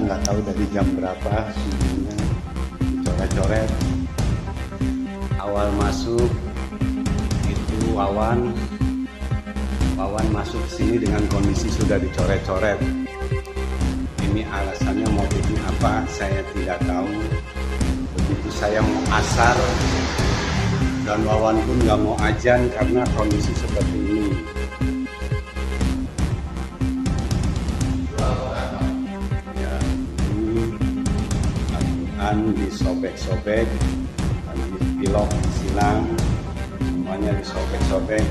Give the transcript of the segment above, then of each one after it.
nggak tahu dari jam berapa subuhnya dicoret-coret. Awal masuk itu Wawan masuk ke sini dengan kondisi sudah dicoret-coret. Ini alasannya, motifnya apa saya tidak tahu. Begitu saya mau asar dan Wawan pun nggak mau azan karena kondisi seperti ini. Ya, ini Al-Quran disobek-sobek, pilok disilang, semuanya disobek-sobek.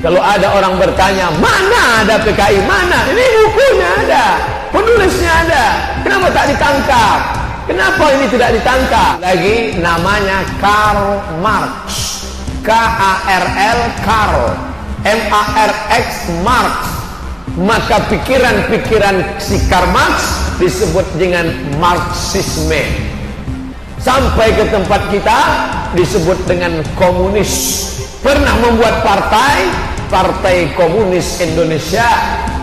Kalau ada orang bertanya, mana ada PKI, mana? Ini bukunya ada, penulisnya ada. Kenapa tak ditangkap? Kenapa ini tidak ditangkap? Lagi namanya Karl Marx. K-A-R-L, Karl. M-A-R-X, Marx. Maka pikiran-pikiran si Karl Marx disebut dengan Marxisme. Sampai ke tempat kita disebut dengan komunis. Pernah membuat Partai Komunis Indonesia,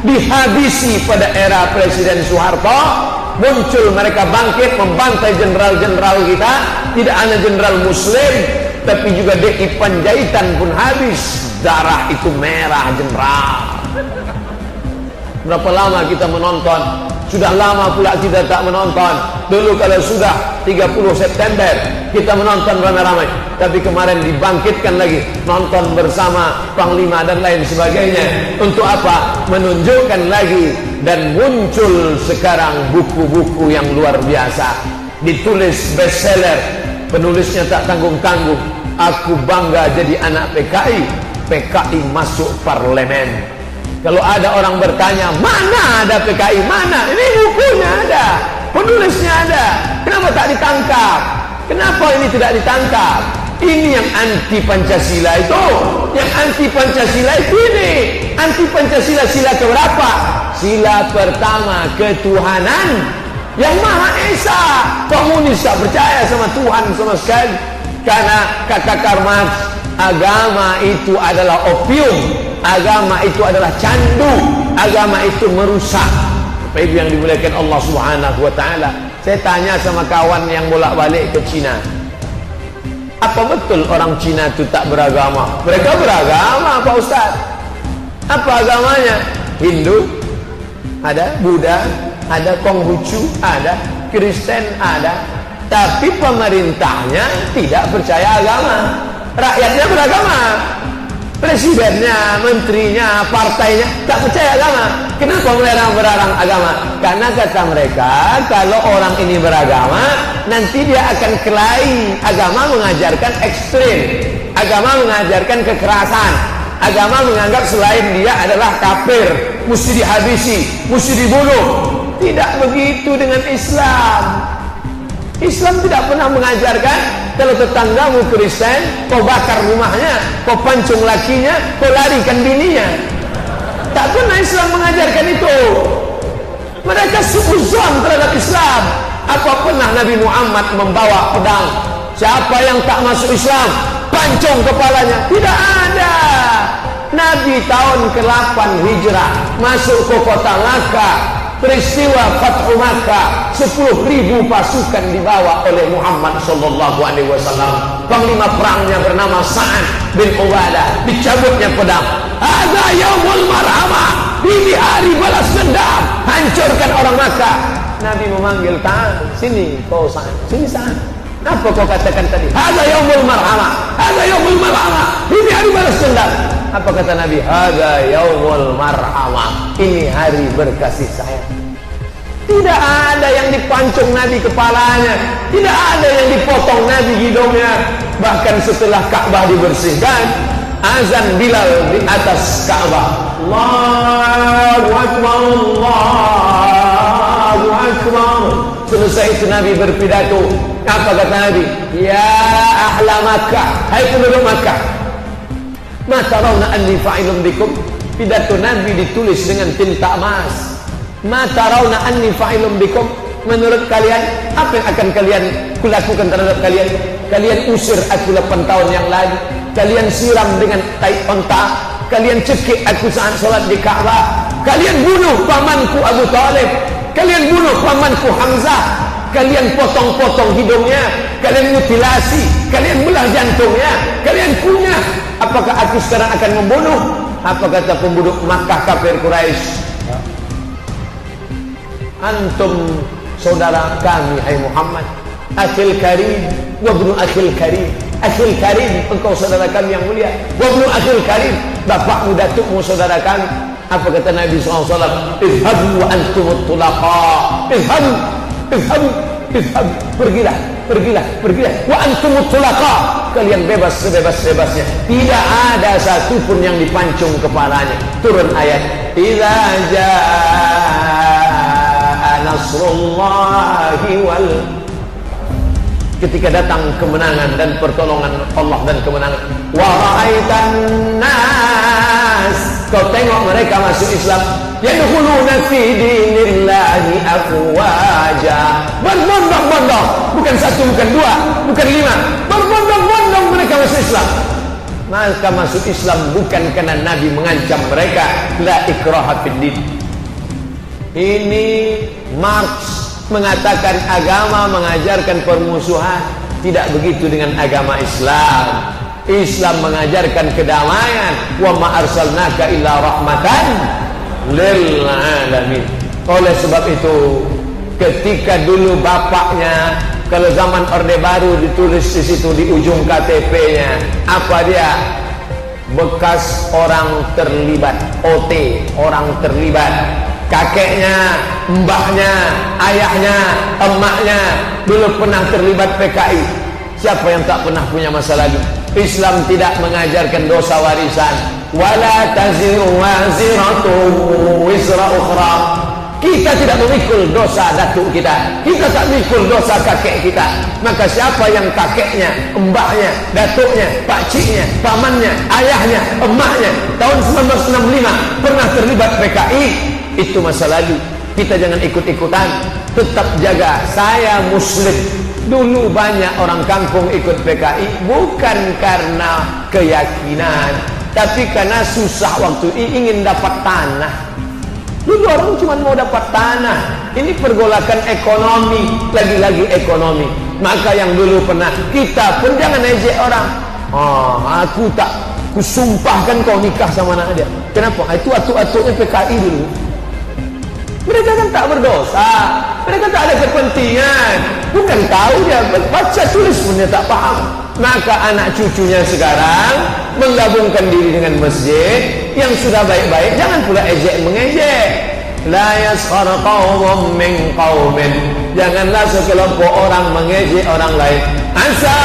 dihabisi pada era Presiden Soeharto. Muncul mereka bangkit membantai jenderal-jenderal kita, tidak hanya jenderal muslim tapi juga DI Panjaitan pun habis. Darah itu merah jenderal. Berapa lama kita menonton? Sudah lama pula kita tak menonton. Dulu kalau sudah 30 September kita menonton ramai-ramai, tapi kemarin dibangkitkan lagi, nonton bersama Panglima dan lain sebagainya. Untuk apa? Menunjukkan lagi. Dan muncul sekarang buku-buku yang luar biasa, ditulis bestseller, penulisnya tak tanggung-tanggung. Aku bangga jadi anak PKI, PKI masuk parlemen. Kalau ada orang bertanya, mana ada PKI, mana? Ini bukunya ada, penulisnya ada. Kenapa tak ditangkap? Kenapa ini tidak ditangkap? Ini yang anti Pancasila itu. Yang anti Pancasila itu ini. Anti Pancasila sila keberapa? Sila pertama, ketuhanan yang Maha Esa. Komunis tak percaya sama Tuhan sama sekali. Karena kata Karl Marx, agama itu adalah opium, agama itu adalah candu, agama itu merusak. Bapak Ibu yang dimuliakan Allah Subhanahu wa taala, saya tanya sama kawan yang bolak-balik ke Cina, apa betul orang Cina itu tak beragama? Mereka beragama, Pak Ustaz. Apa agamanya? Hindu ada, Buddha ada, Konghucu ada, Kristen ada. Tapi pemerintahnya tidak percaya agama. Rakyatnya beragama. Presidennya, menterinya, partainya tak percaya agama. Kenapa melarang agama? Karena kata mereka, kalau orang ini beragama, nanti dia akan kelahi. Agama mengajarkan ekstrim, agama mengajarkan kekerasan, agama menganggap selain dia adalah kafir, mesti dihabisi, mesti dibunuh. Tidak begitu dengan Islam. Islam tidak pernah mengajarkan kalau tetanggamu Kristen, kau bakar rumahnya, kau pancung lakinya, kau larikan bininya. Tak pernah Islam mengajarkan itu. Mereka suuzon terhadap Islam. Apa pernah Nabi Muhammad membawa pedang? Siapa yang tak masuk Islam, pancung kepalanya? Tidak ada. Nabi tahun ke-8 Hijrah masuk ke kota Makkah. Peristiwa Fathu Makkah, 10.000 pasukan dibawa oleh Muhammad sallallahu alaihi wasallam. Panglima perangnya bernama Sa'ad bin Ubadah. Dicabutnya pedang. Hadza yaumul marhamah. Ini hari balas dendam. Hancurkan orang Makkah. Nabi memanggil Ta'al, sini kau Sa'ad, sini Sa'ad. Apa kau katakan tadi? Hadza yaumul marhamah. Hadza yaumul marhamah. Ini hari balas dendam. Apa kata Nabi? Hadza yaumul marhamah. Ini hari berkasih sayang. Tidak ada yang dipancung Nabi kepalanya, tidak ada yang dipotong Nabi hidungnya. Bahkan setelah Ka'bah dibersihkan, azan Bilal di atas Ka'bah. Allahu Akbar, Allahu Akbar. Selesai itu Nabi berpidato. Apa kata Nabi? Ya ahla Makkah, hai penduduk Makkah, ma tarawna anni fa'ilun bikum. Pidato Nabi ditulis dengan tinta emas. Ma tarawna anni fa'ilun bikum. Menurut kalian, apa yang akan kalian kulakukan terhadap kalian? Kalian usir aku 8 tahun yang lalu. Kalian siram dengan tai onta. Kalian cekik aku saat sholat di Ka'bah. Kalian bunuh pamanku Abu Talib. Kalian bunuh pamanku Hamzah. Kalian potong-potong hidungnya. Kalian mutilasi. Kalian belah jantungnya. Kalian kunyah. Apakah aku sekarang akan membunuh? Apa kata penduduk Makkah kafir Quraisy? Antum saudara kami, hai Muhammad, akhil karim, wabnu akhil karim. Akhil karim, engkau saudara kami yang mulia. Wabnu akhil karim, bapakmu datukmu saudara kami. Apa kata Nabi SAW? Izhabu wa antumut tulaqa. Izhabu, izhabu, izhabu. Pergilah, pergilah, pergilah. Wa antumut tulaqa. Kalian bebas sebebas-bebasnya. Tidak ada satupun yang dipancung kepalanya. Turun ayat. Idza jaa nasrullahi wal, ketika datang kemenangan dan pertolongan Allah dan kemenangan. Wa ra'aitan nas, kau tengok mereka masuk Islam. Yadkhuluna fi dinillahi afwaja. Berbondong-bondong, bukan satu, bukan dua, bukan lima. Berbondong-bondong mereka masuk Islam. Maka masuk Islam bukan karena Nabi mengancam mereka. La ikraha fid din. Ini Marx mengatakan agama mengajarkan permusuhan. Tidak begitu dengan agama Islam. Islam mengajarkan kedamaian. Wa ma arsalnaka illa rahmatan lil alamin. Oleh sebab itu, ketika dulu bapaknya, kalau zaman Orde Baru ditulis di situ di ujung KTP-nya, apa dia? Bekas orang terlibat, OT, orang terlibat. Kakeknya, mbahnya, ayahnya, emaknya dulu pernah terlibat PKI. Siapa yang tak pernah punya masa lalu? Islam tidak mengajarkan dosa warisan. Wala taziru waziratu wizra ukhra. Kita tidak memikul dosa datuk kita. Kita tak memikul dosa kakek kita. Maka siapa yang kakeknya, mbahnya, datuknya, pakciknya, pamannya, ayahnya, emaknya tahun 1965 pernah terlibat PKI, itu masa lalu. Kita jangan ikut-ikutan. Tetap jaga. Saya Muslim. Dulu banyak orang kampung ikut PKI bukan karena keyakinan, tapi karena susah waktu ingin dapat tanah. Dulu orang cuma mau dapat tanah. Ini pergolakan ekonomi, lagi-lagi ekonomi. Maka yang dulu pernah, kita pun jangan ejek orang. Aku tak kusumpahkan kau nikah sama anak dia. Kenapa? Itu atuk-atuknya PKI dulu. Mereka kan tak berdosa. Mereka tak ada kepentingan. Bukan tahu dia, baca tulis pun dia tak paham. Maka anak cucunya sekarang menggabungkan diri dengan masjid yang sudah baik-baik. Jangan pula ejek mengejek. La yaskhar qaumun min qaumin. Janganlah sekelompok orang mengejek orang lain. Asa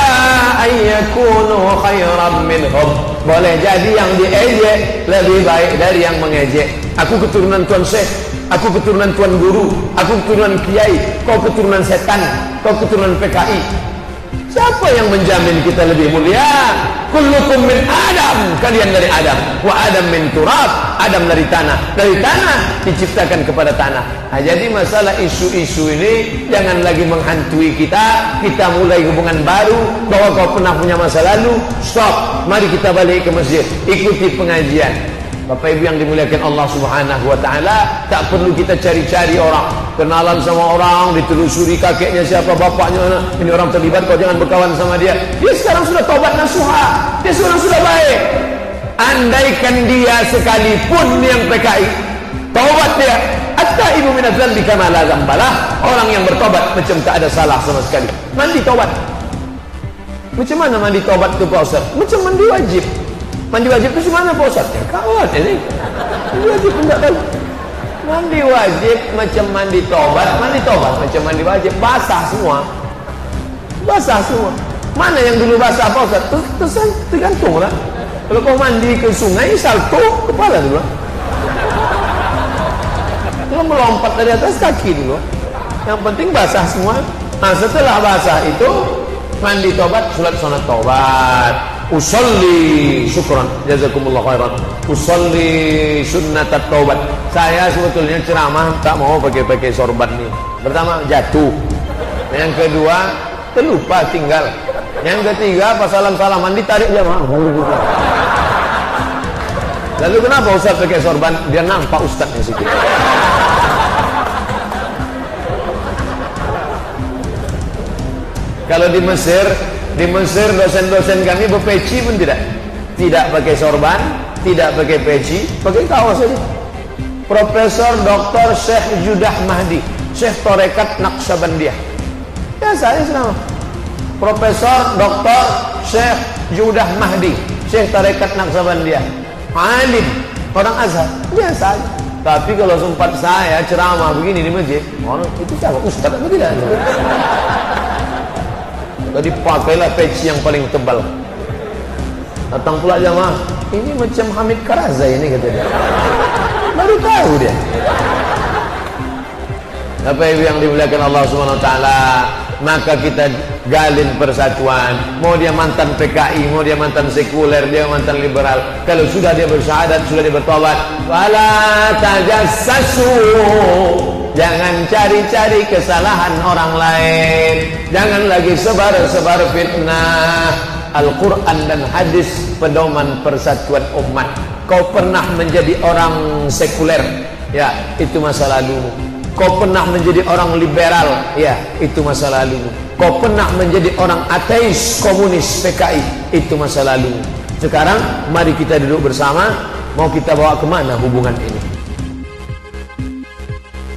ayyakunu khairan minhum. Boleh jadi yang diejek lebih baik dari yang mengejek. Aku keturunan Tuan Syekh, aku keturunan Tuan Guru, aku keturunan Kiai, kau keturunan setan, kau keturunan PKI. Siapa yang menjamin kita lebih mulia? Kullukum min Adam, kalian dari Adam. Wa Adam min turab, Adam dari tanah. Dari tanah diciptakan kepada tanah. Jadi masalah isu-isu ini jangan lagi menghantui kita. Kita mulai hubungan baru bahwa kau pernah punya masa lalu. Stop, mari kita balik ke masjid, ikuti pengajian. Bapak Ibu yang dimuliakan Allah Subhanahu wa taala, tak perlu kita cari-cari orang, kenalan sama orang, ditelusuri kakeknya siapa, bapaknya mana. Ini orang terlibat, kau jangan berkawan sama dia. Dia sekarang sudah taubat nasuha, dia sekarang sudah baik. Andaikan dia sekalipun yang PKI, taubat dia, at-taibu minadz dzambi kama la dzambalah. Orang yang bertobat macam tak ada salah sama sekali. Mandi taubat. Macam mana mandi taubat itu Pak Ustaz? Macam mandi wajib. Mandi wajib itu semana Pak Ustaz? Ya kawan ini. Mandi wajib pun tak tahu. Mandi wajib macam mandi tobat. Mandi tobat macam mandi wajib. Basah semua. Basah semua. Mana yang dulu basah Pak Ustaz? Tergantung lah. Kalau kau mandi ke sungai, salto kepala dulu. Kalau melompat dari atas kaki dulu. Yang penting basah semua. Nah setelah basah itu mandi tobat, salat sunat tobat. Usolli, syukran, jazakumullah khairan. Usolli sunnatat taubat. Saya sebetulnya ceramah tak mau pakai sorban nih. Pertama jatuh, yang kedua terlupa tinggal, yang ketiga pas salam-salaman ditarik jamaah. Lalu kenapa Ustaz pakai sorban? Dia nampak Ustaznya sikit. Kalau di Mesir dosen-dosen kami berpeci pun tidak pakai sorban, tidak pakai peci, pakai kaos saja. Profesor Dr. Syekh Judah Mahdi, Syekh Tarekat Naqsyabandiyah. Ya saya selama. Profesor Dr. Syekh Judah Mahdi, Syekh Tarekat Naqsyabandiyah. Alim, orang Azhar, biasa aja. Tapi kalau sempat saya ceramah begini di masjid, orang itu siapa? Ustaz atau tidak? Tadi pakailah peci yang paling tebal. Datang pula jamaah, ini macam Hamid Karazai ini katanya. Baru tahu dia. Bapak Ibu yang dimuliakan Allah Subhanahu wa taala, maka kita galin persatuan. Mau dia mantan PKI, mau dia mantan sekuler, dia mantan liberal, kalau sudah dia bersyahadat, sudah dia bertobat, wala tajassasu. Jangan cari-cari kesalahan orang lain. Jangan lagi sebar-sebar fitnah. Al-Quran dan hadis pedoman persatuan umat. Kau pernah menjadi orang sekuler, ya itu masa lalumu. Kau pernah menjadi orang liberal, ya itu masa lalumu. Kau pernah menjadi orang ateis, komunis, PKI, itu masa lalumu. Sekarang mari kita duduk bersama. Mau kita bawa kemana hubungan ini?